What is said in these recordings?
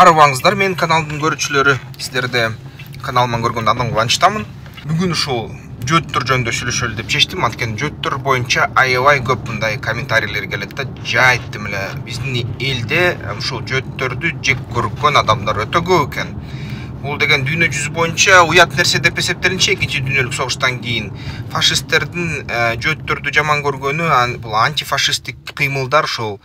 Арыбаңыздар, мен каналдың көрүүчүлөрү. Сиздерди каналыман көргөндө андан кубанычтамын. Бүгүн ушул жөөттөр жөнүндө сүйлөшөлү деп чечтим. Анткени жөөттөр боюнча аябай көп мындай комментарийлер келет да. Жайттым эле биздин элде ушул жөөттөрдү жек көргөн адамдар өтө көп экен. Бул деген дүйнө жүзү боюнча уят нерсе деп эсептелинчи. Экинчи дүйнөлүк согуштан кийин фашисттердин жөөттөрдү жаман көргөнү, бул антифашисттик кыймылдар, ушул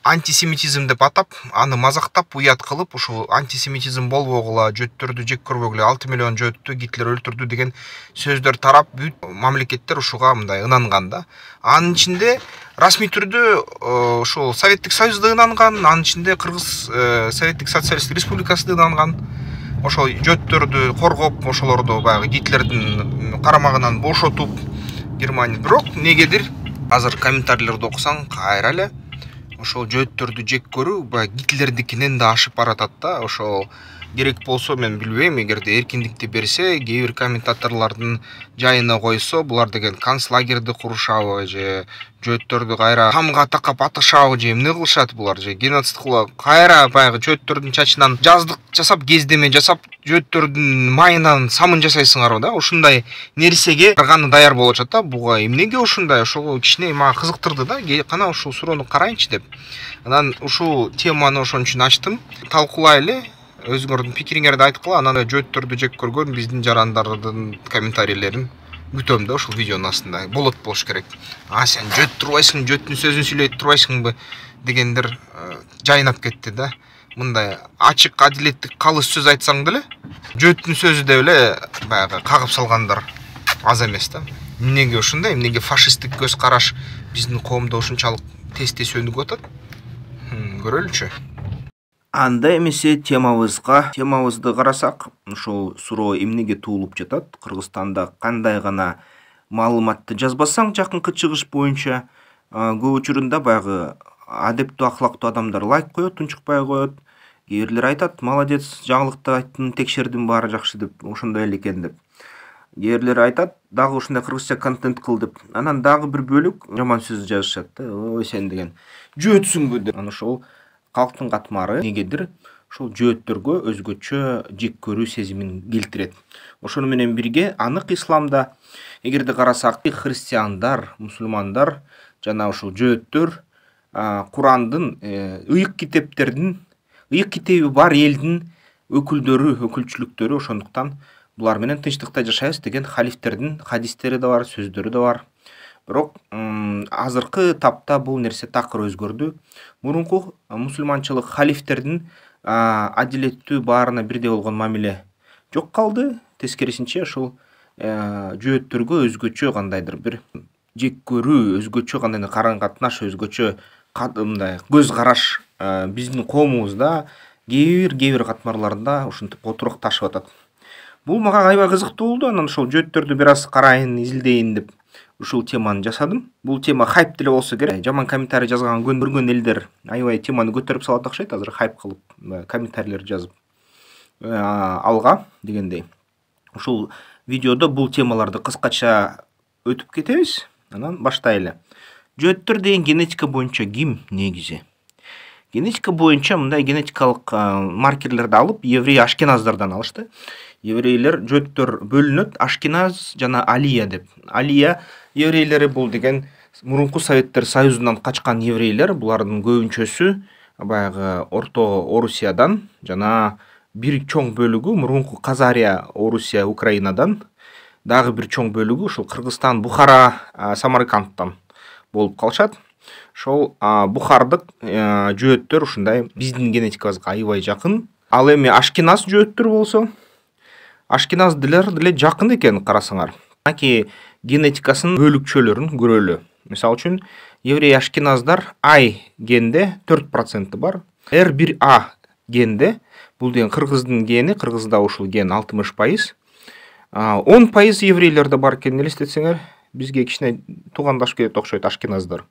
антисемитизм деп атап, аны мазактап, уят кылып, ушул антисемитизм болбогула, жөөттөрдү жек көрбөгүлө, 6 миллион жөөттү Гитлер өлтүрдү деген сөздөр тарап, бүт мамлекеттер ушуга мындай ынанган да. Анын ичинде расмий түрдө ушул Советтик Союз да ынанган, анын ичинде Кыргыз Советтик Социалисттик Республикасы да ынанган. Ошол жөөттөрдү коргоп, ошолорду баягы Гитлердин карамагынан бошотуп Германия. Бирок негедир азыр комментарийлерди окусаң кайра эле ошол жөөттөрдү жек көрүү Гитлердикинен да ашып баратат да. Ошол керек болсо мен билбейм, эгерде эркиндикти берсе, кээ бир комментаторлордун жайына койсо, булар деген концлагерди курушабы же жөөттөрдү кайра камга такап атышабы же эмне кылышат булар, же геноцид кылып кайра баягы жөөттөрдүн чачынан жаздык жасап, кездеме жасап, жөөттөрдүн майынан самын жасайсыңарбы да. Ушундай нерсеге барганы даяр болуп атат да. Буга эмнеге ушундай, ошол кичине мага кызыктырды да. Кана ушул суроону карайынчы деп. Анан ушул теманы ошон үчүн ачтым. Талкуулайлы. Өзүңөрдүн пикириңерди айткыла, анан жөөттөрдү жек көргөн биздин жарандардын комментарийлерин күтөм да ушул видеонун астында. Болуш керек. Сен жөөт турбайсың, жөөттүн сөзүн сүйлөй турбайсыңбы дегендер жайнап кетти да. Мындай ачык, адилеттик, калыс сөз айтсаң деле, жөөттүн сөзү деп эле баягы кагып салгандар аз эмес да. Эмнеге ушундай, эмнеге фашисттик көз караш биздин коомдо ушунчалык тез өнүгүп атат? Көрөлүчү. Анда эмесе темабызды карасак, ошол суроо эмнеге туулуп жатат? Кыргызстанда кандай гана маалыматты жазбасаң жакынкы чыгыш боюнча көп учурунда баягы адептүү акылактуу адамдар лайк коет, унчукпай коет. Кээ бирлер айтат, молодец, жаңылыкты айттың, текшердим, баары жакшы деп, ошондой эле экен деп. Кээ бирлер айтат, дагы ушундай кыргызча контент кыл деп. Анан дагы бир бөлүк жаман сөз жазышат да. Ой, сен деген жөөтсүңбү деп. Анан ошол калктын катмары негедир ошол жөөттөргө өзгөчө жек көрүү сезимин келтирет. Ошону менен бирге анык исламда эгерде карасак, христиандар, мусулмандар жана ошол жөөттөр Курандын, ыйык китеби бар элдин өкүлчүлүктөрү, ошондуктан булар менен тынчтыкта жашайбыз деген халифтердин хадистери да бар, сөздөрү да бар. Бирок азыркы тапта бул нерсе такыр өзгөрдү. Мурунку мусулманчылык халифтердин адилеттүү, баарына бирдей болгон мамиле жок калды. Тескерисинче ошол жөөттөргө өзгөчө кандайдыр бир жек көрүү, өзгөчө кандайдыр карым катнаш, өзгөчө мындай көз караш биздин коомубузда кээ бир катмарларында ушинтип отурукташып атат. Бул мага аябай кызыктуу болду. Анан ошол жөөттөрдү бир аз карайын, изилдейин деп ушул теманы жасадым. Бул тема хайп деле болсо керек. Жаман комментарий жазган көргөн элдер аябай теманы көтөрүп салат окшойт. Азыр хайп кылып комментарийлер жазып алга дегендей. Ушул видеодо бул темаларды кыскача өтүп кетебиз. Анан баштайлы. Жөөттөр деген генетика боюнча ким негизи? Генетика боюнча мындай генетикалык маркерлерди алып, еврей ашкеназдардан алышты. Еврейлер жөөттөр бөлүнөт, ашкеназ жана алия деп. Алия еврейлери бул деген мурунку Советтер Союзунан качкан еврейлер, булардын көбүнчөсү баягы Орто Орусиядан жана бир чоң бөлүгү мурунку Казария, Орусия, Украинадан, дагы бир чоң бөлүгү ушул Кыргызстан, Бухара, Самаркандтан болуп калышат. Ошол бухардык жөөттөр ушундай биздин генетикабызга аябай жакын. Ал эми ашкеназ жөөттөр болсо, ашкеназдылар деле жакын экен карасаңар. Аки генетикасынын бөлүкчөлөрүн көрөлү. Мисалы үчүн, еврей ашкеназдар ай генде 4% бар. R1A генде, бул деген кыргыздын гени, кыргызда ушул ген 60%. 10% еврейлерде бар экен, элестетсеңер, бизге кичине туугандашып кетет окшойт ашкеназдар.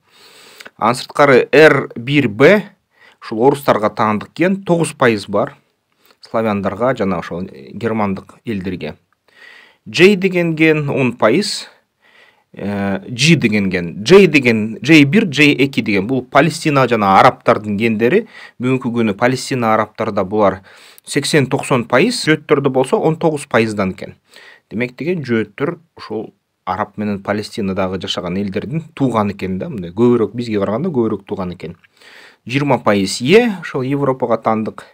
Анын сырткары R1B ушул орустарга таандык ген 9% бар. Славяндарга жана ошол германдык элдерге. J деген ген 10%, G деген ген, J деген J1, J2 деген бул Палестина жана арабтардын гендери. Бүгүнкү күнү Палестина арабтарда булар 80-90%, жөөттөрдө болсо 19%дан экен. Демек деген жөөттөр ушул араб менен Палестинадагы жашаган элдердин тууган экен да, мындай көбүрөөк бизге караганда көбүрөөк тууган экен. 20% Е ошол Европага таандык.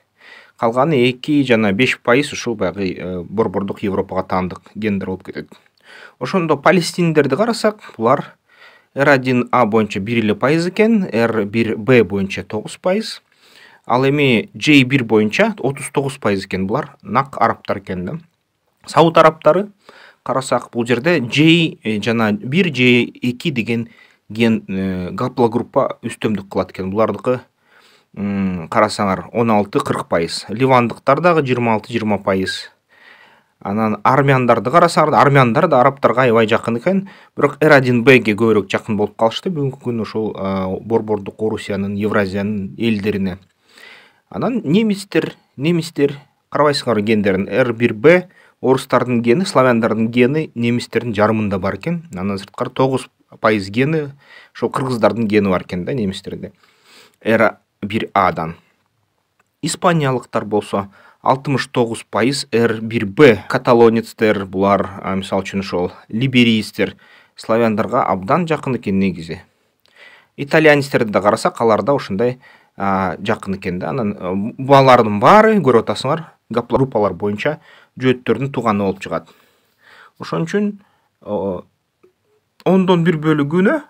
Калганы 2 жана 5% ушул баягы борбордук Европага таандык гендер болуп кетет. Ошондо палестиндерди карасак, булар R1A боюнча 1% экен, R1B боюнча 9%, ал эми J1 боюнча 39% экен. Булар нак арабтар экен да. Сауд арабтары карасак, бул жерде J жана 1, J2 деген ген гаплогруппа үстөмдүк кылат экен. Булардыкы карасаңар 16-40%, ливандыктар дагы 26-20%. Анан армяндарды карасаңар, армяндар да арабтарга аябай жакын экен, бирок R1B'ге көбүрөөк жакын болуп калышты бүгүнкү күнү ошол борбордук Орусиянын, Евразиянын элдерине. Анан немистер карабайсыңар гендерин, R1B орустардын гени, славяндардын гени немистердин жарымында бар экен. Анан сырткары 9% гени ошол кыргыздардын гени бар экен да немистерде. R1A'дан. Испаниялыктар болсо 69% R1B, каталонецтер, булар мисалы үчүн ошол либеристер славяндарга абдан жакын экен негизи. Итальянецтерди да карасак, алар да ушундай жакын экен да. Анан булардын баары көрүп атасыңар, гаплогруппалар боюнча жөөттөрдүн тууганы болуп чыгат. Ошон үчүн 1/10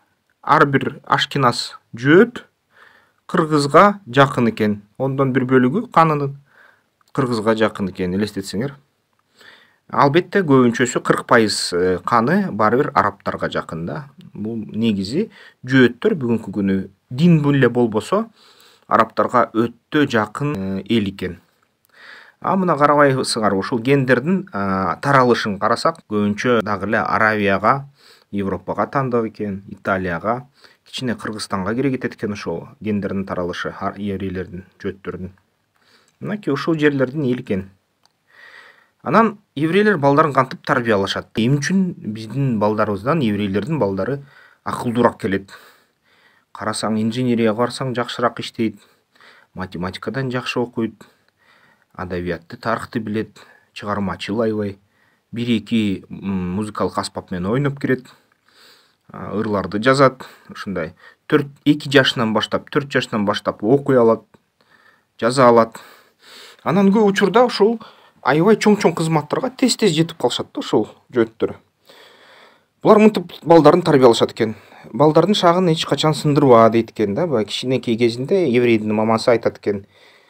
ар бир ашкеназ жөөт кыргызга жакын экен. 1/10 канынын кыргызга жакын экен, элестетсеңер. Албетте көбүнчөсү 40% каны баары бир арабтарга жакын да. Бул негизи жөөттөр бүгүнкү күнү дин эле болбосо арабтарга өтө жакын эл экен. Мына карабайсыңар, ушул гендердин таралышын карасак, көбүнчө дагы эле Аравияга, Европага таандык экен, Италияга, кичине Кыргызстанга кире кетет экен ошол гендердин таралышы, еврейлердин, жөөттөрдүн. Мынакей ушул жерлердин эл экен. Анан еврейлер балдарын кантип тарбиялашат? Эмне үчүн биздин балдарыбыздан еврейлердин балдары акылдуураак келет? Карасаң, инженерияга барсаң жакшыраак иштейт, математикадан жакшы окуйт, адабиятты, тарыхты билет, чыгармачыл аябай, 1-2 музыкалык аспап менен ойноп кирет, ырларды жазат, ушундай 2 жашынан баштап, 4 жашынан баштап окуй алат, жаза алат. Анан көп учурда ушул аябай чоң кызматтарга тез-тез жетип калышат да ушул жөөттөр. Булар мынтип балдарын тарбиялашат экен. Балдардын шагын эч качан сындырба дейт экен да. Баягы кичинекей кезинде еврейдин мамасы айтат экен: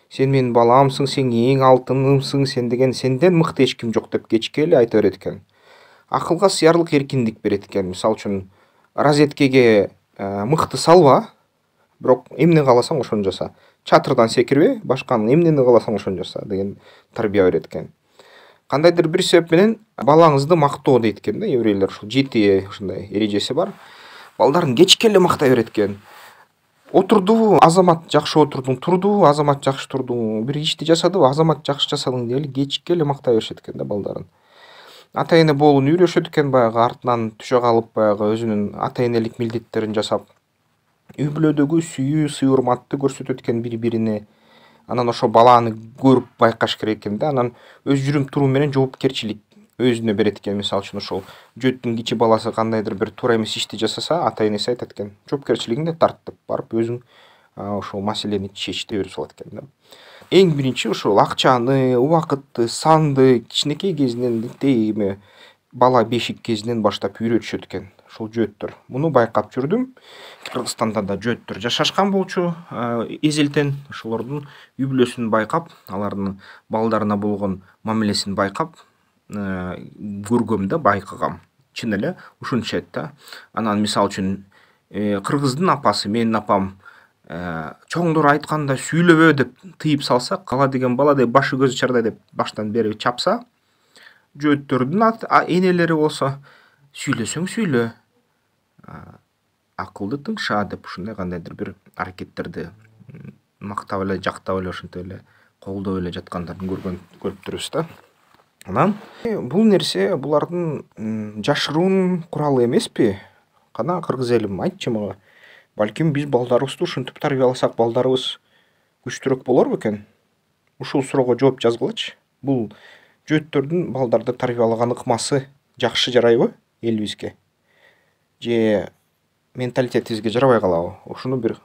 "Сен менин баламсың, сен эң алтынымсың, сен деген сенден мыкты эч ким жок" деп кечке эле айта берет экен. Акылга сыярлык эркиндик берет экен. Мисалы үчүн розеткеге мыкты салба, бирок эмне кааласаң ошону жаса. Чатырдан секирбе, башканы эмнени кааласаң ошону жаса деген тарбия берет экен. Кандайдыр бир себеп менен балаңызды мактоо дейт экен да еврейлер. Ушул жети ушундай эрежеси бар. Балдарын кечке эле мактай берет экен. Отурду, азамат жакшы отурдуң, турду, азамат жакшы турдуң, бир ишти жасадыбы, азамат жакшы жасадың деп эле кечке эле мактай беришет экен да балдарын. Ата эне болууну үйрөшөт экен, баягы артынан түшө калып, баягы өзүнүн ата энелик милдеттерин жасап, үй бүлөдөгү сүйүү, сый-урматты көрсөтөт экен бири-бирине. Анан ошо баланы көрүп байкаш керек экен да. Анан өз жүрүм-турум менен жоопкерчилик өзүнө берет экен. Мисалы үчүн ошол жөөттүн кичи баласы кандайдыр бир туура эмес ишти жасаса, ата энеси айтат экен: "Жоопкерчилигиңди тарт" деп барып өзүң ошол маселени чечти берип салат экен да. Эң биринчи ошол акчаны, убакытты, санды кичинекей кезинен эме бала бешик кезинен баштап үйрөтүшөт экен ушул жөөттөр. Муну байкап жүрдүм. Кыргызстанда да жөөттөр жашашкан болчу эзелтен. Ошолордун үй бүлөсүн байкап, алардын балдарына болгон мамилесин байкап көргөм да, байкагам. Чын эле ушунча да. Анан мисалы үчүн кыргыздын апасы, менин апам чоңдор айтканда сүйлөбө деп тыйып салса, кала деген бала деп башы көзү чардай деп баштан бери чапса, жөөттөрдүн энелери болсо сүйлөсөң сүйлө, акылды тыңша деп ушундай кандайдыр бир аракеттерди мактап эле, жактап эле, ошентип эле колдоп эле жаткандарын көрүп турубуз да. Анан бул нерсе булардын жашыруун куралы эмеспи? кана кыргыз элим айтчы мага. Балким биз балдарыбызды ушинтип тарбияласак балдарыбыз күчтүүрөөк болор бекен? Ушул суроого жооп жазгылачы. Бул жөөттөрдүн балдарды тарбиялаган ыкмасы жакшы жарайбы элибизге? Же менталитетибизге жарабай калабы? Ушуну бир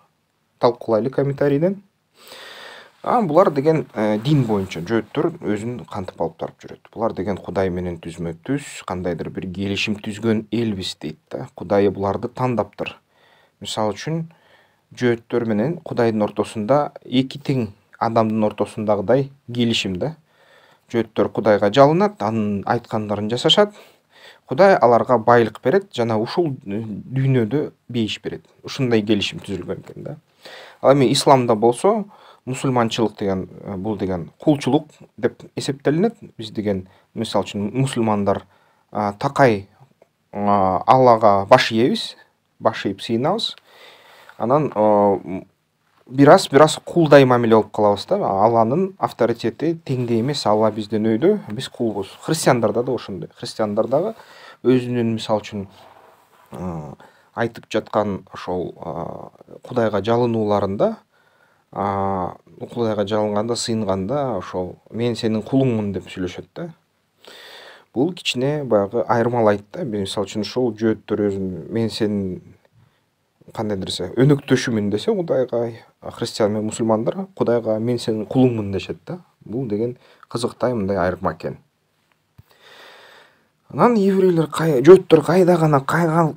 талкуулайлы комментарийден. Булар деген дин боюнча жөөттөр өзүн кантип алып барып жүрөт. Булар деген Кудай менен түзмө түз кандайдыр бир келишим түзгөн элбиз дейт да. Кудай буларды тандаптыр. Мисалы үчүн жөөттөр менен Кудайдын ортосунда эки тең адамдын ортосундагыдай келишим да. Жөөттөр Кудайга жалынат, анын айткандарын жасашат. Кудай аларга байлык берет жана ушул дүйнөдө бейиш берет. Ушундай келишим түзүлгөн экен да. Ал эми исламда болсо мусулманчылык деген бул деген кулчулук деп эсептелинет. Биз деген мисалы үчүн мусулмандар такай Аллага баш ийебиз, баш ийип сыйынабыз. Анан бир аз кулдай мамиле болуп калабыз да. Алланын авторитети теңдей эмес, Алла бизден өйдө, биз кулбуз. Христиандарда да ошондой. Христиандар дагы өзүнүн мисалы үчүн айтып жаткан ошол Кудайга жалынууларында, Кудайга жалынганда, сыйынганда ошол мен сенин кулуңмун деп сүйлөшөт да. Бул кичине баягы айырмалайт да. Мисалы үчүн ушул жөөттөр өзүн мен сенин кандайдырса өнөктөшүмүн десе Кудайга, христиан менен мусулмандар Кудайга мен сенин кулуңмун дешет да. Бул деген кызыктай мындай айырма экен. Анан еврейлер жөөттөр кайда гана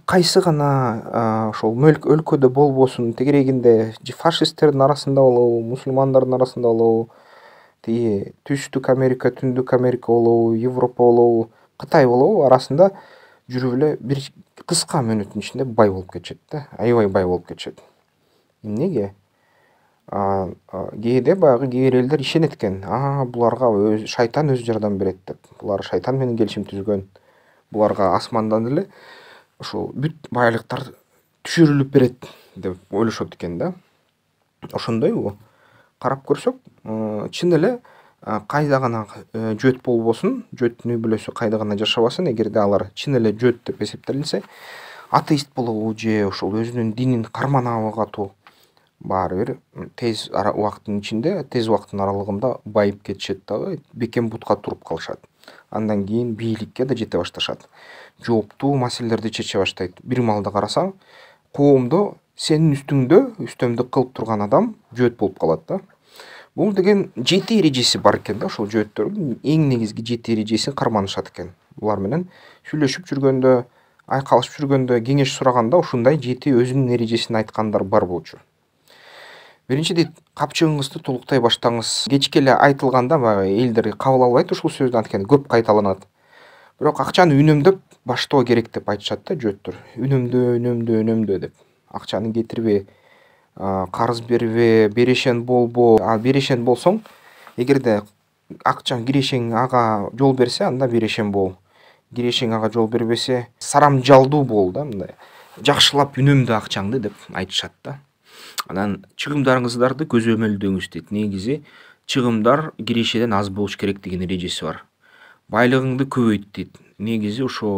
кайсы гана ошол өлкөдө болбосун, тегерегинде фашисттердин арасында болобу, мусулмандардын арасында болобу, тиги Түштүк Америка, Түндүк Америка болобу, Европа болобу, Кытай болобу, арасында жүрүп эле бир кыска мөөнөттүн ичинде бай болуп кетишет да, аябай бай болуп кетишет. Эмнеге? Кээде баягы кээ бир элдер ишенет экен. Буларга шайтан өзү жардам берет деп. Булар шайтан менен келишим түзгөн. Буларга асмандан эле ошол бүт байлыктар түшүрүлүп берет деп ойлошот экен да. Ошондойбу? Карап көрсөк, чын эле кайда гана жөөт болбосун, жөөттүн үй бүлөсү кайда гана жашабасын, эгерде алар чын эле жөөт деп эсептелинсе, атеист болобу же ошол өзүнүн динин карманабы катуу, баары бир тез убакыттын ичинде, тез убакыттын аралыгында байып кетишет дагы, бекем бутка туруп калышат. Андан кийин бийликке да жете башташат. Жооптуу маселелерди чече баштайт. Бир маалда карасаң, коомдо сенин үстөмдүк кылып турган адам жөөт болуп калат да. Бул деген 7 эрежеси бар экен да, ошол жөөттөрдүн эң негизги 7 эрежесин карманышат экен. Булар менен сүйлөшүп жүргөндө, айкалышып жүргөндө, кеңеш сураганда ушундай 7 өзүнүн эрежесин айткандар бар болчу. Биринчи дейт, капчыгыңызды толуктай баштаңыз. Кечке эле айтылганда баягы элдер кабыл албайт ушул сөздү, анткени көп кайталанат. Бирок акчаны үнөмдөп баштоо керек деп айтышат да жөөттөр. Үнөмдөө деп. Акчаны кетирбе, карыз бербе, берешен болбо. Берешен болсоң, эгерде акчаң кирешең ага жол берсе, анда берешен бол. Кирешең ага жол бербесе, сарамжалдуу бол да, мындай. Жакшылап үнөмдө акчаңды деп айтышат да. Анан чыгымдарыңыздарды көзөмөлдөңүз дейт. Негизи чыгымдар кирешеден аз болуш керек деген эрежеси бар. Байлыгыңды көбөйт дейт. Негизи ошо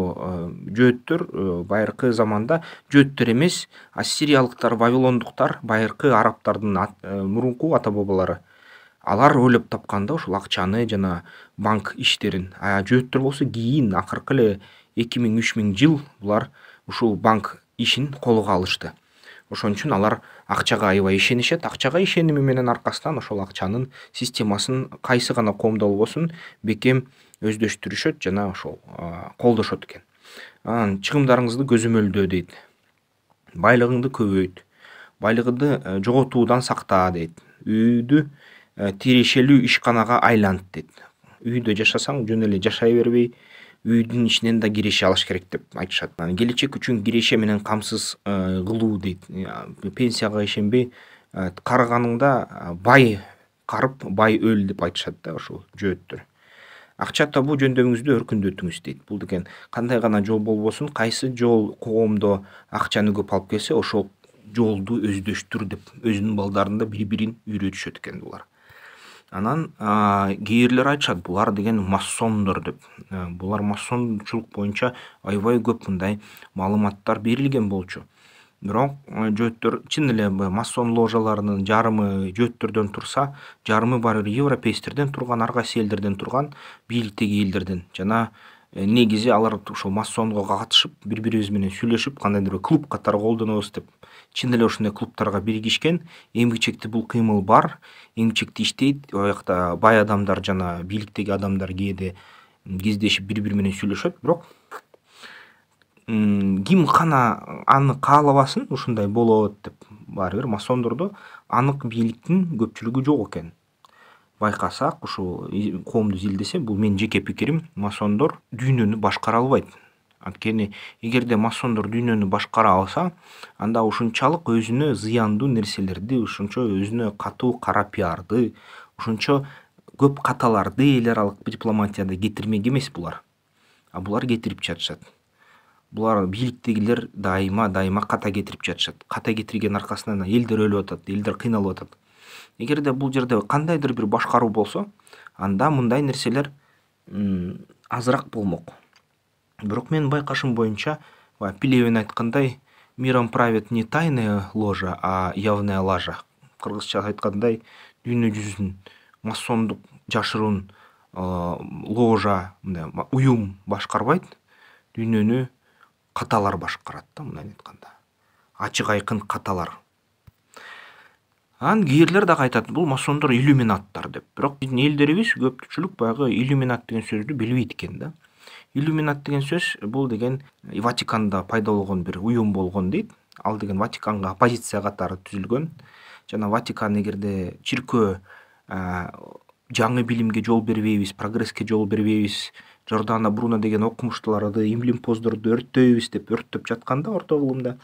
жөөттөр байыркы заманда жөөттөр эмес, ассириялыктар, вавилондуктар, байыркы арабтардын мурунку ата бабалары. Алар ойлоп тапканда ошол акчаны жана банк иштерин. Жөөттөр болсо кийин акыркы эле 2000-3000 жыл булар ушул банк ишин колго алышты. Ошон үчүн алар акчага аябай ишенишет. Акчага ишеними менен аркасынан ошол акчанын системасын кайсы гана коомдо болбосун бекем өздөштүрүшөт жана ошол колдошот экен. Анан чыгымдарыңызды көзөмөлдөө дейт. Байлыгыңды көбөйт. Байлыгыңды жоготуудан сакта дейт. Үйдү тирешелүү ишканага айлант дейт. Үйдө жашасаң жөн эле жашай бербей, үйдүн ичинен да киреше алыш керек деп айтышат. Келечек үчүн киреше менен камсыз кылуу дейт. Пенсияга ишенбей, карыганыңда бай карып, бай өл деп айтышат да ошол жөөттөр. Акча табуу жөндөмүңүздү өркүндөтүңүз дейт. Бул деген кандай гана жол болбосун, кайсы жол коомдо акчаны көп алып келсе, ошол жолду өздөштүр деп өзүнүн балдарында бири-бирин үйрөтүшөт экен булар. Анан кээ бирлер айтышат булар деген массондор деп. Булар массончулук боюнча аябай көп мындай маалыматтар берилген болчу. Бирок жөөттөр чын эле массон ложаларынын жарымы жөөттөрдөн турса, жарымы баары европейцтерден турган, ар кайсы элдерден турган, бийликтеги элдерден. Жана негизи алар ошол массонго катышып, бири-бирибиз менен сүйлөшүп, кандайдыр бир клуб катары колдонобуз деп чын эле ушундай клубтарга биригишкен. Эмгичекти бул кыймыл бар, эмгичекти иштейт. Оякта бай адамдар жана бийликтеги адамдар кээде кездешип бири-бири менен сүйлөшөт, бирок ким гана аны каалабасын ушундай болот деп, баары бир массондордо анык бийликтин көпчүлүгү жок экен. Байкасак, ушул коомду изилдесе, бул менин жеке пикирим, массондор дүйнөнү башкара албайт. Анткени эгерде массондор дүйнөнү башкара алса, анда ушунчалык өзүнө зыяндуу нерселерди, ушунчо өзүнө катуу кара пиарды, ушунчо көп каталарды эл аралык дипломатияда кетирмек эмес булар. А булар кетирип жатышат. Булар бийликтегилер дайыма ката кетирип жатышат. Ката кетирген аркасынан элдер өлүп атат, элдер кыйналып атат. Эгерде бул жерде кандайдыр бир башкаруу болсо, анда мындай нерселер азыраак болмок. Бирок менин байкашым боюнча, Пилевин айткандай, миром правит не тайная ложа, а явная лажа. Кыргызча айткандай, дүйнө жүзүн массондук жашыруун ложа, уюм башкарбайт, дүйнөнү каталар башкарат да, мындай айтканда. Ачык айкын каталар. Анан кээрлер дагы айтат, бул массондор иллюминаттар деп. Бирок биздин элдерибиз көпчүлүк баягы иллюминат деген сөздү билбейт экен да. Иллюминат деген сөз бул деген Ватиканда пайда болгон бир уюм болгон дейт. Ал деген Ватиканга оппозиция катары түзүлгөн. Жана Ватикан эгерде чиркөө жаңы билимге жол бербейбиз, прогресске жол бербейбиз, Жордана Бруно деген окумуштууларды, имлимпоздорду өрттөйбүз деп өрттөп жатканда орто кылымда,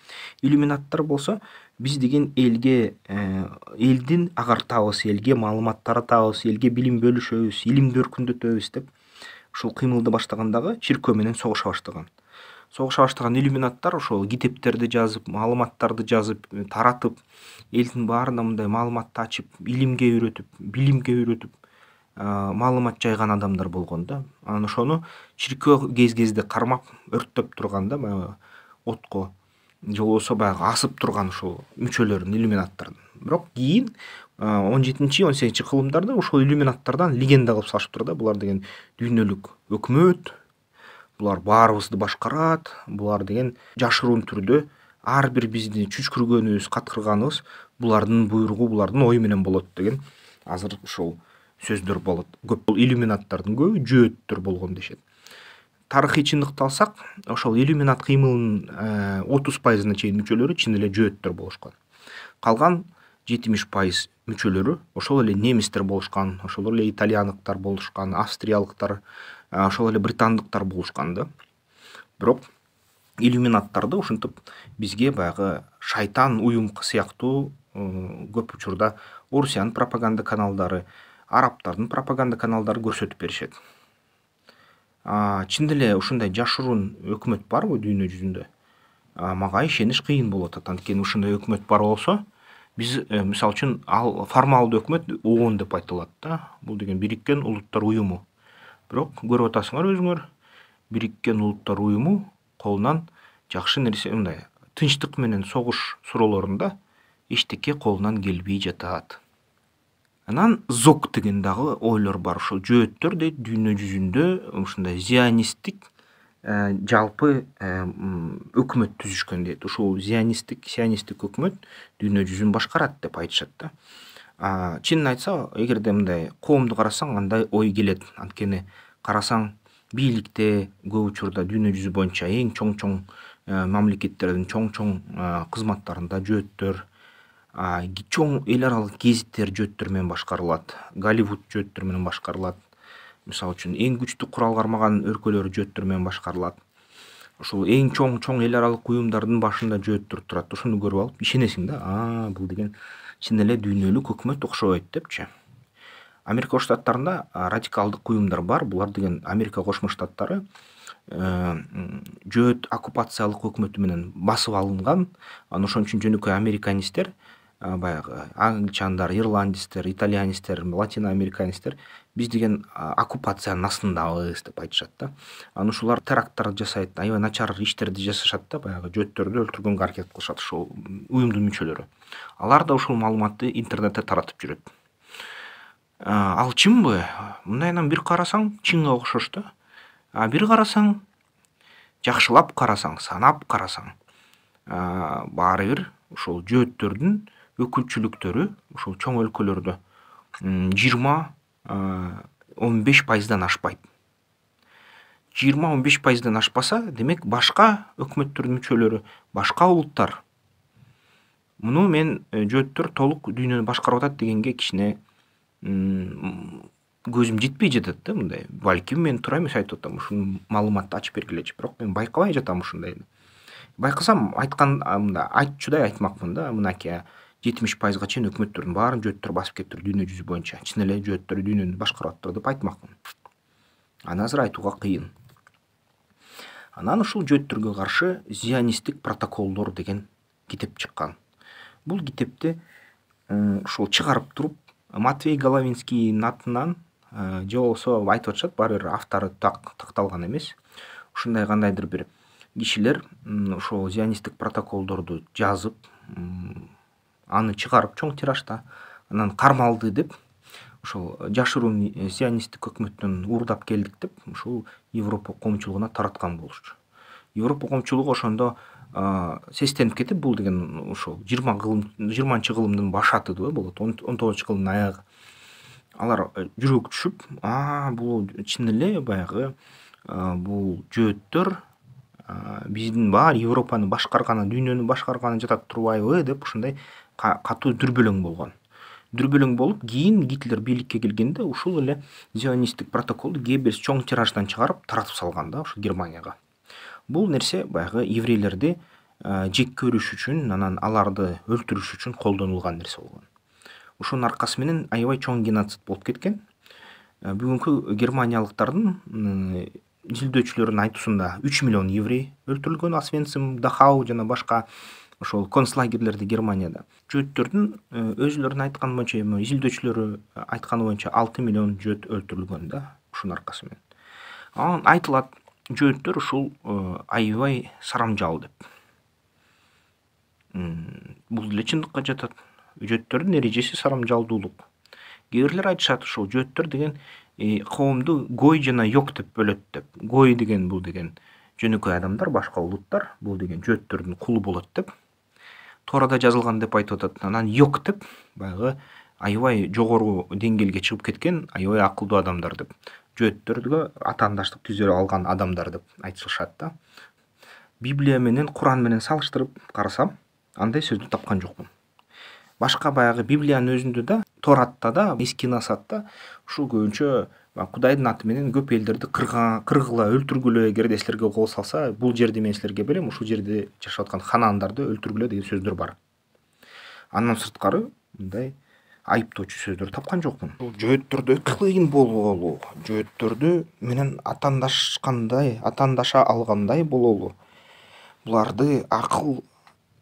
иллюминаттар болсо биз деген элге, элдин агартабыз, элге маалымат таратабыз, элге билим бөлүшөбүз, илимди өркүндөтөбүз деп ушул кыймылды баштагандагы чиркөө менен согуша баштаган. Согуша баштаган иллюминаттар ошол китептерди жазып, маалыматтарды жазып, таратып, элдин баарына мындай маалыматты ачып, илимге үйрөтүп, билимге үйрөтүп, маалымат жайган адамдар болгон да. Анан ошону чиркөө кез-кезде кармап, өрттөп турган да, баягы отко же болбосо баягы асып турган ушул мүчөлөрүн, иллюминаттардын. Бирок кийин 17-18 кылымдарда ошол иллюминаттардан легенда кылып салышыптыр да. Булар деген дүйнөлүк өкмөт, булар баарыбызды башкарат, булар деген жашыруун түрдө ар бир бизди чүчкүргөнүбүз, каткырганыбыз булардын буйругу, булардын ою менен болот деген азыр ушул сөздөр болот. Көп иллюминаттардын көбү жөөттөр болгон дешет. Тарыхый чындыкты алсак, ошол иллюминат кыймылынын 30% чейин мүчөлөрү чын эле жөөттөр болушкан. Калган 70% мүчөлөрү ошол эле немистер болушкан, ошол эле итальяндыктар болушкан, австриялыктар, ошол эле британдыктар болушкан да. Бирок иллюминаттарды ушинтип бизге баягы шайтан уюм сыяктуу көп учурда Орусиянын пропаганда каналдары, арабтардын пропаганда каналдары көрсөтүп беришет. Чын эле ушундай жашыруун өкмөт барбы дүйнө жүзүндө? Мага ишениш кыйын болуп атат. Анткени ушундай өкмөт бар болсо, биз мисалы үчүн ал формалдуу өкмөт ООН деп айтылат да. Бул деген Бириккен Улуттар уюму. Бирок көрүп атасыңар өзүңөр, Бириккен Улуттар уюму колунан жакшы нерсе, мындай тынчтык менен согуш суроолорунда эчтеке колунан келбей жатат. Анан ЗОК деген дагы ойлор бар. Ошол жөөттөр дейт дүйнө жүзүндө ушундай зионисттик жалпы өкмөт түзүшкөн дейт. Ушул сионисттик өкмөт дүйнө жүзүн башкарат деп айтышат да. Чынын айтса, эгерде мындай коомду карасаң, андай ой келет. Анткени карасаң, бийликте көп учурда дүйнө жүзү боюнча эң чоң мамлекеттердин чоң кызматтарында жөөттөр, чоң эл аралык гезиттер жөөттөр менен башкарылат, Голливуд жөөттөр менен башкарылат. Мисалы үчүн эң күчтүү курал кармаган өлкөлөр жөөттөр менен башкарылат. Ошол эң чоң эл аралык уюмдардын башында жөөттөр турат. Ошону көрүп алып ишенесиң да, бул деген чын эле дүйнөлүк өкмөт окшойт депчи. Америка Кошмо Штаттарында радикалдык уюмдар бар. Булар деген Америка Кошмо Штаттары жөөт оккупациялык өкмөтү менен басып алынган. Ошон үчүн жөнөкөй американисттер баягы англичандар, ирландецтер, итальянецтер, латиноамериканецтер биз деген оккупациянын астындабыз деп айтышат да. Анан ушулар теракттар жасайт, аябай начар иштерди жасашат да, баягы жөөттөрдү өлтүргөнгө аракет кылышат ушул уюмдун мүчөлөрү. Алар да ушул маалыматты интернетте таратып жүрөт. Ал чынбы? Мындайынан бир карасаң чынга окшош да. Бир карасаң, жакшылап карасаң, санап карасаң, баары бир ушул жөөттөрдүн өкүлчүлүктөрү ушул чоң өлкөлөрдө 20-15% ашпайт. 20-15% ашпаса, демек башка өкмөттөрдүн мүчөлөрү, башка улуттар муну мен жөөттөр толук дүйнөнү башкарып атат дегенге кичине көзүм жетпей жатат да мындай. Балким мен туура эмес айтып атам, ушул маалыматты ачып бергилечи, бирок мен байкабай жатам ушундайды. Байкасам айткан мында айтчудай айтмакмын да, мынакей 70%га чейин өкмөттөрдүн баарын жөөттөр басып кетиптир дүйнө жүзү боюнча. Чын эле жөөттөр дүйнөнү башкарып атыптыр деп айтмакмын. Аны азыр айтууга кыйын. Анан ушул жөөттөргө каршы зионисттик протоколдор деген китеп чыккан. Бул китепти ушул чыгарып туруп Матвей Головинскийдин атынан же болбосо айтып атышат, баары бир автору такталган эмес. Ушундай кандайдыр бир кишилер ошол зионисттик протоколдорду жазып, аны чыгарып чоң тиражда, анан кармалды деп, ошол жашыруун зионисттик өкмөттөн уурдап келдик деп, ушул Европа коомчулугуна тараткан болушчу. Европа коомчулугу ошондо сестенип кетип, бул деген ошол 20-чы кылымдын баш атыды болот, 19-чу кылымдын аягы. Алар жүрөк түшүп, бул чын эле баягы бул жөөттөр биздин баары Европаны башкарганы, дүйнөнү башкарганы жатат турбайбы деп ушундай катуу дүрбөлөң болгон. Дүрбөлөң болуп, кийин Гитлер бийликке келгенде ушул эле зионисттик протоколду Геббельс чоң тираждан чыгарып таратып салган да ушул Германияга. Бул нерсе баягы еврейлерди жек көрүш үчүн, анан аларды өлтүрүш үчүн колдонулган нерсе болгон. Ушунун аркасы менен аябай чоң геноцид болуп кеткен. Бүгүнкү германиялыктардын изилдөөчүлөрүнүн айтуусунда 3 миллион еврей өлтүрүлгөн, Освенцим, Дахау жана башка ошол концлагерлерде Германияда. Жөөттөрдүн өзүлөрүнүн айтканы боюнча, изилдөөчүлөрү айтканы боюнча 6 миллион жөөт өлтүрүлгөн да ушунун аркасы менен. Анан айтылат, жөөттөр ушул аябай сарамжал деп. Бул деле чындыкка жатат. Жөөттөрдүн эрежеси сарамжалдуулук. Кээ бирлер айтышат, ушул жөөттөр деген коомду гой жана yok деп бөлөт деп. Гой деген бул деген жөнөкөй адамдар, башка улуттар, бул деген жөөттөрдүн кулу болот деп. Тоорада жазылган деп айтып атат. Анан yok деп баягы аябай жогору деңгээлге чыгып кеткен, аябай акылдуу адамдар деп. Жөөттөргө атаандаштык түзө алган адамдар деп айтышат да. Библия менен, Куран менен салыштырып карасам, андай сөздү тапкан жокмун. Башка баягы Библиянын өзүндө да, Торатта да, Эски Насатта ушул көбүнчө Кудайдын аты менен көп элдерди кыргыла, өлтүргүлө, эгерде силерге кол салса, бул жерди мен силерге берем, ушул жерде жашап аткан ханаандарды өлтүргүлө деген сөздөр бар. Андан сырткары мындай айыптоочу сөздөр тапкан жокмун. Жөөттөрдү кыйын бололу, жөөттөрдү менен атаандаша алгандай бололу. Буларды акыл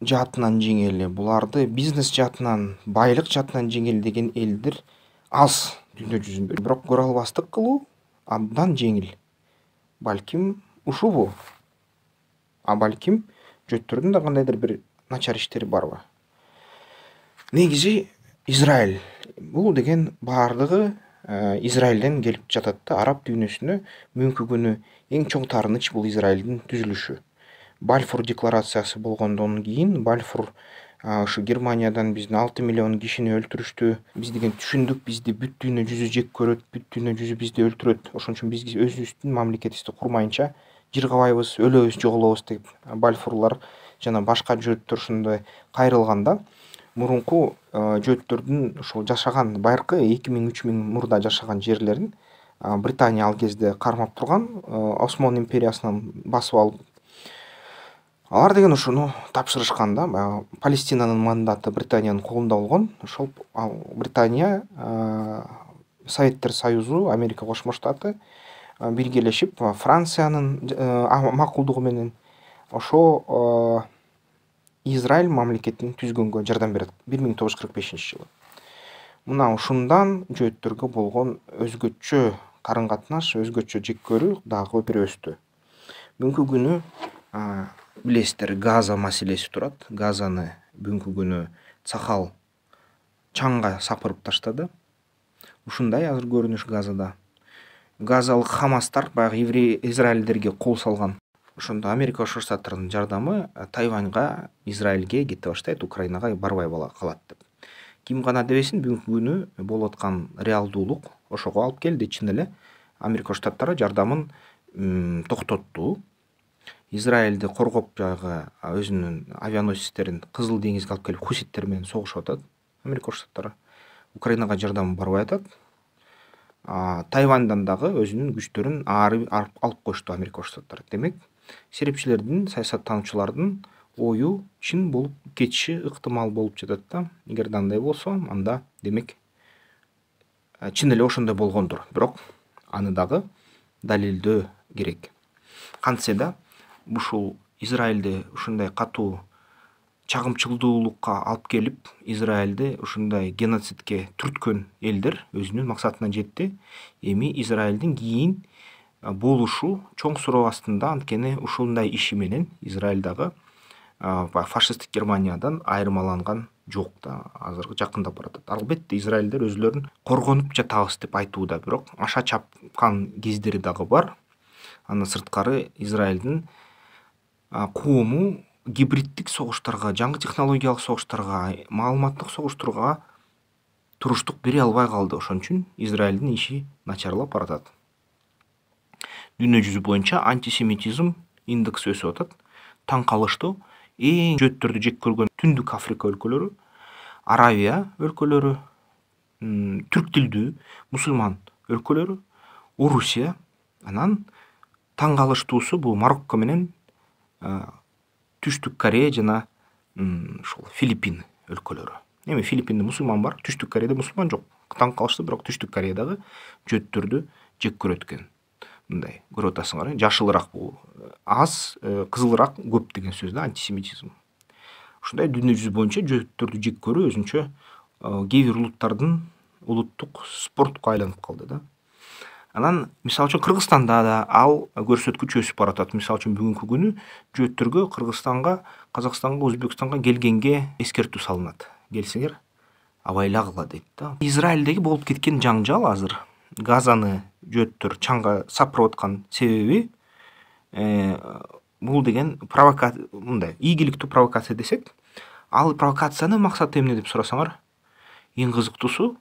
жаатынан жеңели, буларды бизнес жаатынан, байлык жаатынан жеңели деген элдер аз дүйнө жүзүндө. Бирок көрө албастык кылуу абдан жеңил. Балким ушубу. Балким жөөттөрдүн да кандайдыр бир начар иштери барбы. Негизи Израиль. Бул деген баардыгы Израилден келип жатат да, араб дүйнөсүнө бүгүнкү күнү эң чоң таарыныч бул Израилдин түзүлүшү. Бальфур декларациясы болгондон кийин Бальфур ушу Германиядан биздин 6 миллион кишини өлтүрүштү. Биз деген түшүндүк, бизди бүт дүйнө жүзү жек көрөт, бүт дүйнө жүзү бизди өлтүрөт. Ошон үчүн биз өзүбүздүн мамлекетибизди курмайынча жыргабайбыз, өлөбүз, жоголобуз деп Бальфурлар жана башка жөөттөр ушундай кайрылганда, мурунку жөөттөрдүн ушул жашаган байыркы 2000-3000 мурда жашаган жерлерин Британия ал кезде кармап турган, Осман империясынан басып алып, алар деген ушуну тапшырышкан да, Палестинанын мандаты Британиянын колунда болгон. Ошол Британия, Советтер Союзу, Америка Кошмо Штаты биргелешип Франциянын макулдугу менен ошо Израиль мамлекетин түзгөнгө жардам берет 1945-жылы. Мына ушундан жөөттөргө болгон өзгөчө карым-катнаш, өзгөчө жек көрүү дагы бир өстү. Бүгүнкү күнү билесиздер, Газа маселеси турат. Газаны бүгүнкү күнү цахал чаңга сапырып таштады. Ушундай азыр көрүнүш Газада. Газалык Хамастар баягы еврей израилдерге кол салган. Ошондо Америка Кошмо Штаттарынын жардамы Тайваньга, Израилге кете баштайт, Украинага барбай калат деп. Ким гана дебесин, бүгүнкү күнү болуп аткан реалдуулук ошого алып келди. Чын эле Америка Кошмо Штаттары жардамын токтотту. Израилди коргоп жагы өзүнүн авианосецтерин Кызыл деңизге алып келип хуситтер менен согушуп атат. Америка Кошмо Штаттары Украинага жардам барбай атат. Тайваньдан дагы өзүнүн күчтөрүн алып коюшту Америка Кошмо Штаттары. Демек, серепчилердин, саясаттануучулардын ою чын болуп кетиши ыктымал болуп жатат да. Эгер андай болсо, анда демек чын эле ошондой болгондур. Бирок аны дагы далилдөө керек. Кантсе да ушул Израилди ушундай катуу чагымчылдуулукка алып келип, Израилди ушундай геноцидке түрткөн элдер өзүнүн максатына жетти. Эми Израилдин кийин болушу чоң суроо астында, анткени ушундай иши менен Израиль дагы фашисттик Германиядан айырмаланган жок да, азыркы жакындап баратат. Албетте Израилдер өзүлөрүн коргонуп жатабыз деп айтууда, бирок аша чапкан кездери дагы бар. Андан сырткары Израилдин коому гибриддик согуштарга, жаңы технологиялык согуштарга, маалыматтык согуштарга туруштук бере албай калды. Ошон үчүн Израилдин иши начарлап баратат. Дүйнө жүзү боюнча антисемитизм индекси өсүп атат. Таң калыштуу. Эң жөөттөрдү жек көргөн Түндүк Африка өлкөлөрү, Аравия өлкөлөрү, түрк тилдүү мусулман өлкөлөрү, Орусия, анан таң калыштуусу бул Марокко менен Түштүк Корея жана ушул Филиппин өлкөлөрү. Эми Филиппинде мусулман бар, Түштүк Кореяда мусулман жок. Таң калыштуу, бирок Түштүк Кореядагы жөөттөрдү жек көрөт экен. Мындай көрүп атасыңар, жашылыраак бул аз, кызылыраак көп деген сөз да, антисемитизм. Ушундай дүйнө жүзү боюнча жөөттөрдү жек көрүү өзүнчө кээ бир улуттардын улуттук спортко айланып калды да. Анан мисалы үчүн Кыргызстанда да ал көрсөткүч өсүп баратат. Мисалы үчүн бүгүнкү күнү жөөттөргө Кыргызстанга, Казакстанга, Өзбекстанга келгенге эскертүү салынат. Келсеңер абайлагыла дейт да. Израилдеги болуп кеткен жаңжал азыр Газаны жөөттөр чаңга сапырып аткан себеби бул деген провокация, мындай ийгиликтүү провокация десек, ал провокациянын максаты эмне деп сурасаңар, эң кызыктуусу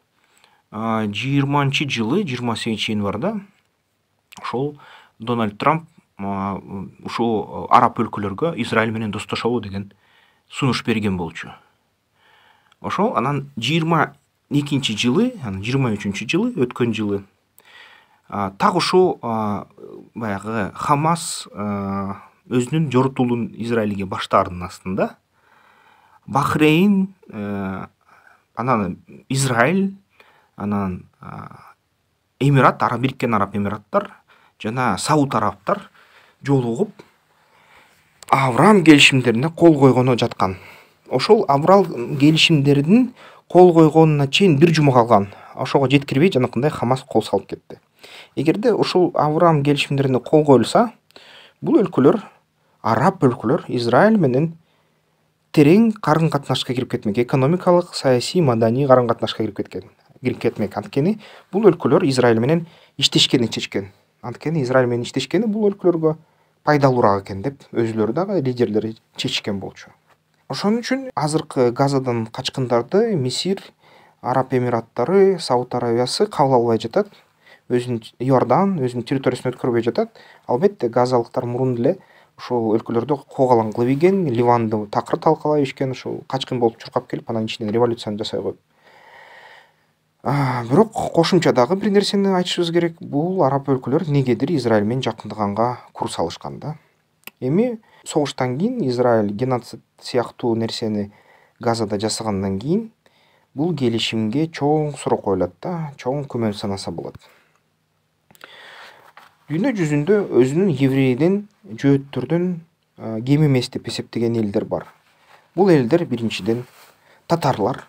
20-жылы 28 январда ошол Дональд Трамп ушул араб өлкөлөргө Израиль менен достошолу деген сунуш берген болчу. Ошол анан 22-жылы, 23-жылы, өткөн жылы так ушул баягы Хамас өзүнүн жорутулуун Израилге баштаарынын астында Бахрейн, анан Израиль, анан Эмират, Бириккен Араб Эмираттар жана Сауд Арабтар жолугуп Авраам келишимдерине кол койгону жаткан. Ошол Авраам келишимдеринин кол койгонуна чейин бир жума калган. Ошого жеткирбей жанакындай Хамас кол салып кетти. Эгерде ушул Авраам келишимдерине кол коюлса, бул өлкөлөр, араб өлкөлөр Израиль менен терең карым-катнашка кирип кетмек, экономикалык, саясий, маданий карым-катнашка кирип кетмек. Анткени бул өлкөлөр Израиль менен иштешкени чечкен. Анткени Израиль менен иштешкени бул өлкөлөргө пайдалуураак экен деп өзүлөрү дагы лидерлери чечишкен болчу. Ошон үчүн азыркы Газадан качкындарды Мисир, Араб Эмираттары, Сауд Аравиясы кабыл албай жатат. Өзүнүн Иордан өзүнүн территориясына өткөрбөй жатат. Албетте газалыктар мурун эле ошол өлкөлөрдө когалан кылып ийген, Ливанды такыр талкалай ишкен, ошол качкын болуп чуркап келип, анан ичинен революцияны жасай коюп. Бирок кошумча дагы бир нерсени айтышыбыз керек. Бул араб өлкөлөр негедир Израиль менен жакындыганга курс алышкан да. Эми согуштан кийин Израиль геноцид сыяктуу нерсени Газада жасагандан кийин бул келишимге чоң суроо коюлат да, чоң күмөн санаса болот. Дүйнө жүзүндө өзүнүн еврейден, жөөттөрдөн кем эмес деп эсептеген элдер бар. Бул элдер биринчиден татарлар.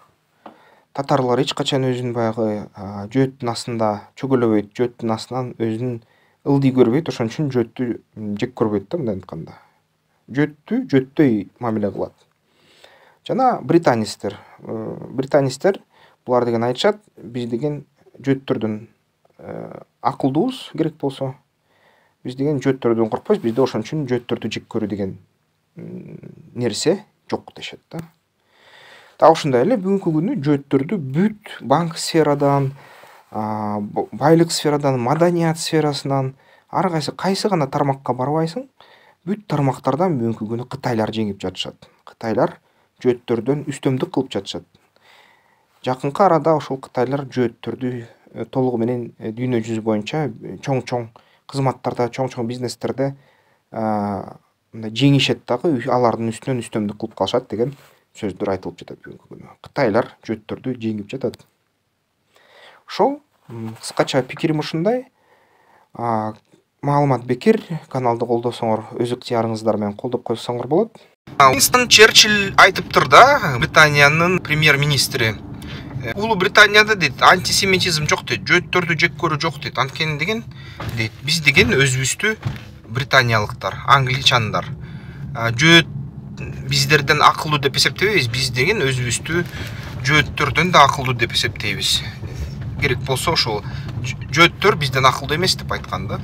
Татарлар эч качан өзүн баягы жөөттүн астында чөгөлөбөйт, жөөттүн астынан өзүн ылдый көрбөйт, ошон үчүн жөөттү жек көрбөйт да, мындай айтканда. Жөөттү жөөттөй мамиле кылат. Жана британецтер. Британецтер булар деген айтышат, биз деген жөөттөрдөн акылдуубуз керек болсо. Биз деген жөөттөрдөн коркпойбуз, бизде ошон үчүн жөөттөрдү жек көрүү деген нерсе жок дешет да. Так ушундай эле бүгүнкү күнү жөөттөрдү бүт банк сферадан, байлык сферадан, маданият сферасынан, ар кайсы гана тармакка барбайсың, бүт тармактардан бүгүнкү күнү Кытайлар жеңип жатышат. Кытайлар жөөттөрдөн үстөмдүк кылып жатышат. Жакынкы арада ошол Кытайлар жөөттөрдү толугу менен дүйнө жүзү боюнча чоң-чоң кызматтарда, чоң-чоң бизнестерде жеңишет дагы, алардын үстүнөн үстөмдүк кылып калышат деген сөздөр айтылып жатат бүгүнкү күнү. Кытайлар жөөттөрдү жеңип жатат. Ошол кыскача пикирим ушундай. Маалымат бекер, каналды колдосоңор, өз ыктыярыңыздар менен колдоп койсоңор болот. Уинстон Черчилль айтыптыр да, Британиянын премьер-министри. Улуу Британияда дейт, антисемитизм жок дейт, жөөттөрдү жек көрүү жок дейт. Анткени деген дейт, биз деген өзүбүздү британиялыктар, англичандар жөөт биздерден акылдуу деп эсептебейбиз, биз деген өзүбүздү жөөттөрдөн да акылдуу деп эсептейбиз. Керек болсо ошол жөөттөр бизден акылдуу эмес деп айткан да.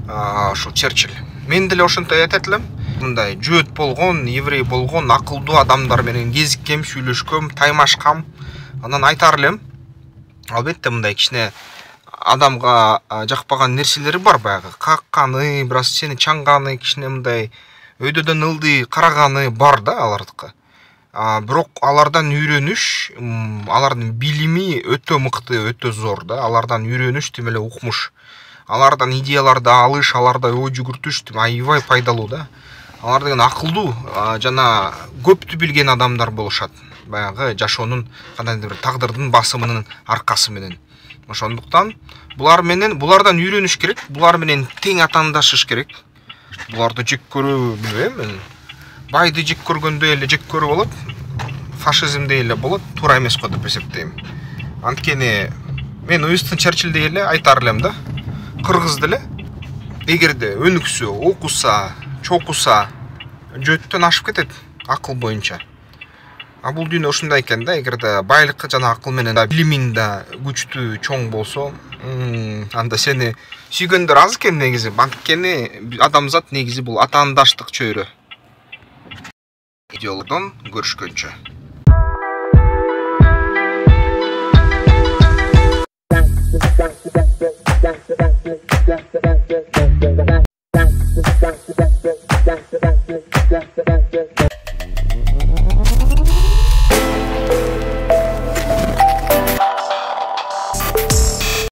Ошо Черчилль. Мен деле ошонтой айтат элем. Мындай жөөт болгон, еврей болгон акылдуу адамдар менен кезиккем, сүйлөшкөм, таймашкам. Анан айтар элем, албетте мындай кичине адамга жакпаган нерселери бар баягы. Какканы, бир аз сени чаңганы, кичине мындай өйдөдөн ылдый караганы бар да алардыкы. Бирок алардан үйрөнүш, алардын билими өтө мыкты, өтө зор да. Алардан үйрөнүш, тим эле укмуш. Алардан идеяларды алыш, аларда ой жүгүртүш аябай пайдалуу да. Алар деген акылдуу жана көптү билген адамдар болушат. Баягы жашоонун кандайдыр бир тагдырдын басымынын аркасы менен. Ошондуктан булардан үйрөнүш керек, булар менен тең атаандашыш керек. Буларды жек көрүү, билбейм, байды жек көргөндөй эле жек көрүү болот, фашизмдей эле болот, туура эмес го деп эсептейм. Анткени мен Уинстон Черчилль эле айтар элем да, кыргыз деле эгерде өнүксө, окуса, чокуса, жөөттөн ашып кетет акыл боюнча. Бул дүйнө ушундай экен да, эгерде байлык жана акыл менен билимиң да күчтүү, чоң болсо, анда сени сүйгөндөр аз экен негизи. Анткени адамзат негизи бул атаандаштык чөйрө. Видеолордон көрүшкөнчө.